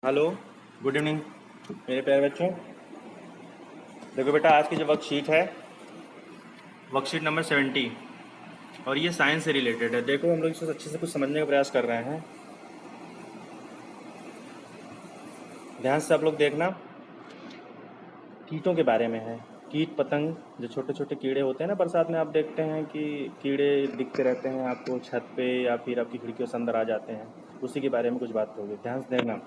Hello, good evening मेरे प्यारे बच्चों। देखो बेटा, आज की जो वर्कशीट है, वर्कशीट नंबर 70, और ये साइंस से रिलेटेड है। देखो, हम लोग इसको अच्छे से कुछ समझने का प्रयास कर रहे हैं। ध्यान से आप लोग देखना। कीटों के बारे में है। कीट पतंग, जो छोटे छोटे कीड़े होते हैं ना, बरसात में आप देखते हैं कि कीड़े दिखते रहते हैं आपको छत पे या फिर आपकी खिड़कियों से अंदर आ जाते हैं। उसी के बारे में कुछ बात होगी, ध्यान से देखना।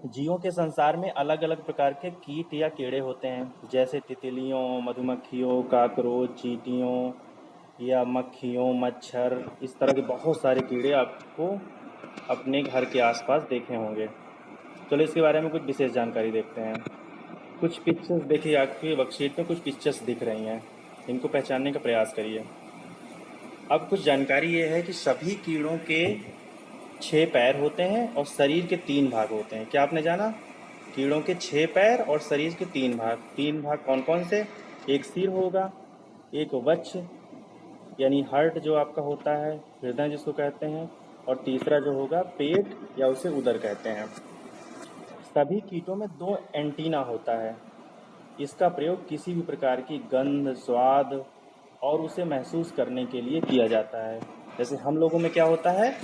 जीवों के संसार में अलग अलग प्रकार के कीट या कीड़े होते हैं, जैसे तितलियों, मधुमक्खियों, काकरोच, चींटियों या मक्खियों, मच्छर। इस तरह के बहुत सारे कीड़े आपको अपने घर के आसपास देखे होंगे। चलो इसके बारे में कुछ विशेष जानकारी देखते हैं। कुछ पिक्चर्स देखिए, आपकी वर्कशीट में कुछ पिक्चर्स दिख रही हैं, इनको पहचानने का प्रयास करिए। अब कुछ जानकारी ये है कि सभी कीड़ों के 6 पैर होते हैं और शरीर के 3 भाग होते हैं। क्या आपने जाना? कीड़ों के 6 पैर और शरीर के 3 भाग। 3 भाग कौन कौन से? एक सिर होगा, एक वक्ष यानी हार्ट जो आपका होता है, हृदय जिसको कहते हैं, और तीसरा जो होगा पेट या उसे उदर कहते हैं। सभी कीटों में 2 एंटीना होता है। इसका प्रयोग किसी भी प्रकार की गंध, स्वाद और उसे महसूस करने के लिए किया जाता है। जैसे हम लोगों में क्या होता है?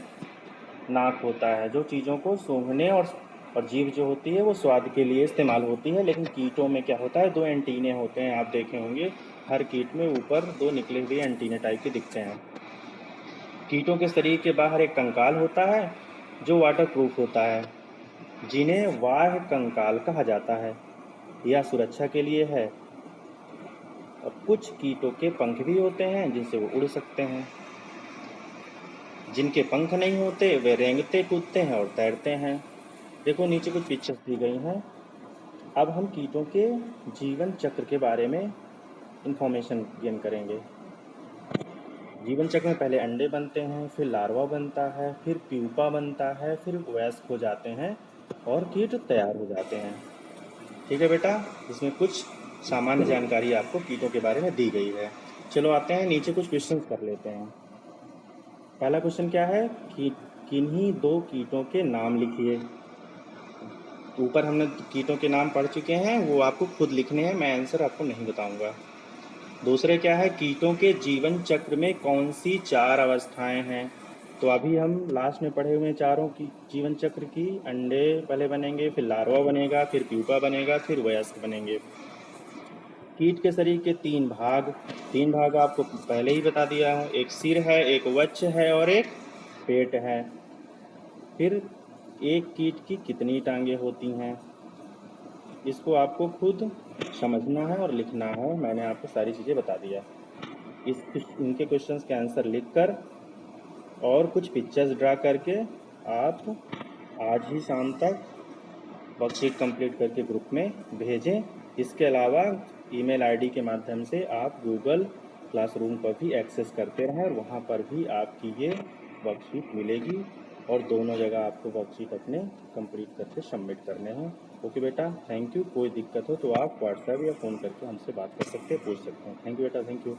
नाक होता है, जो चीज़ों को सूंघने और जीभ जो होती है वो स्वाद के लिए इस्तेमाल होती है। लेकिन कीटों में क्या होता है? 2 एंटीने होते हैं, आप देखे होंगे हर कीट में ऊपर 2 निकले हुए एंटीने टाइप के दिखते हैं। कीटों के शरीर के बाहर एक कंकाल होता है जो वाटरप्रूफ होता है, जिन्हें बाह्य कंकाल कहा जाता है। यह सुरक्षा के लिए है। और कुछ कीटों के पंख भी होते हैं जिनसे वो उड़ सकते हैं। जिनके पंख नहीं होते वे रेंगते कूदते हैं और तैरते हैं। देखो, नीचे कुछ पिक्चर्स दी गई हैं। अब हम कीटों के जीवन चक्र के बारे में इंफॉर्मेशन गेन करेंगे। जीवन चक्र में पहले अंडे बनते हैं, फिर लार्वा बनता है, फिर प्यूपा बनता है, फिर वयस्क हो जाते हैं और कीट तैयार हो जाते हैं। ठीक है बेटा, इसमें कुछ सामान्य जानकारी आपको कीटों के बारे में दी गई है। चलो आते हैं नीचे, कुछ क्वेश्चंस कर लेते हैं। पहला क्वेश्चन क्या है कि किन्हीं 2 कीटों के नाम लिखिए। ऊपर हमने कीटों के नाम पढ़ चुके हैं, वो आपको खुद लिखने हैं, मैं आंसर आपको नहीं बताऊंगा। दूसरे क्या है, कीटों के जीवन चक्र में कौन सी 4 अवस्थाएं हैं? तो अभी हम लास्ट में पढ़े हुए हैं चारों की जीवन चक्र की। अंडे पहले बनेंगे, फिर लार्वा बनेगा, फिर प्यूपा बनेगा, फिर वयस्क बनेंगे। कीट के शरीर के 3 भाग। 3 भाग आपको पहले ही बता दिया हूँ, एक सिर है, एक वक्ष है और एक पेट है। फिर एक कीट की कितनी टांगे होती हैं, इसको आपको खुद समझना है और लिखना है। मैंने आपको सारी चीज़ें बता दिया। इनके क्वेश्चंस के आंसर लिखकर और कुछ पिक्चर्स ड्रा करके आप आज ही शाम तक वर्कशीट कंप्लीट करके ग्रुप में भेजें। इसके अलावा ईमेल आईडी के माध्यम से आप गूगल क्लासरूम पर भी एक्सेस करते रहें और वहाँ पर भी आपकी ये वर्कशीट मिलेगी, और दोनों जगह आपको वर्कशीट अपने कंप्लीट करके सबमिट करने हैं। ओके बेटा, थैंक यू। कोई दिक्कत हो तो आप व्हाट्सएप या फ़ोन करके हमसे बात कर सकते हैं, पूछ सकते हैं। थैंक यू बेटा, थैंक यू।